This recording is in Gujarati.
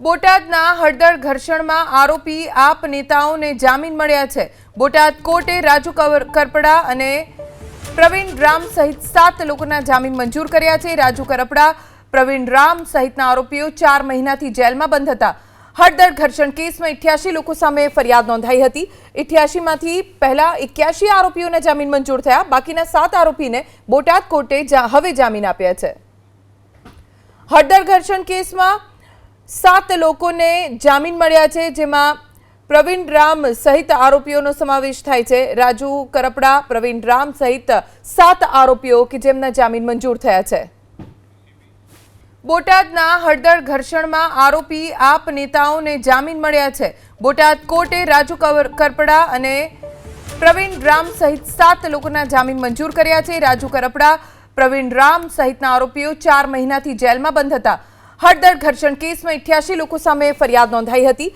બોટાદના હળદર ઘર્ષણમાં આરોપી આપ નેતાઓને જામીન મળ્યા છે। બોટાદ કોર્ટે રાજુ કરપડા અને પ્રવીણ રામ સહિત 7 લોકોના જામીન મંજૂર કર્યા છે। રાજુ કરપડા, પ્રવીણ રામ સહિતના આરોપીઓ 4 મહિનાથી જેલમાં બંધ હતા। હળદર ઘર્ષણ કેસમાં 88 લોકો સામે ફરિયાદ નોંધાઈ હતી। 88 માંથી પહેલા 81 આરોપીઓને જામીન મંજૂર થયા। બાકીના 7 આરોપીને બોટાદ કોર્ટે હવે જામીન આપ્યા છે। હળદર ઘર્ષણ કેસમાં 7 લોકોને જામીન મળ્યા છે, જેમાં પ્રવીણ રામ સહિત આરોપીઓનો સમાવેશ થાય છે। રાજુ કરપડા, પ્રવીણ રામ સહિત 7 આરોપીઓ કે જેમના જામીન મંજૂર થયા છે। બોટાદના હળદર ઘર્ષણમાં આરોપી આપ નેતાઓને જામીન મળ્યા છે। બોટાદ કોર્ટે રાજુ કરપડા અને પ્રવીણ રામ સહિત 7 લોકોના જામીન મંજૂર કર્યા છે। રાજુ કરપડા, પ્રવીણ રામ સહિતના આરોપીઓ 4 મહિનાથી જેલમાં બંધ હતા। હળદર ઘર્ષણ કેસમાં 88 લોકો સામે ફરિયાદ નોંધાઈ હતી।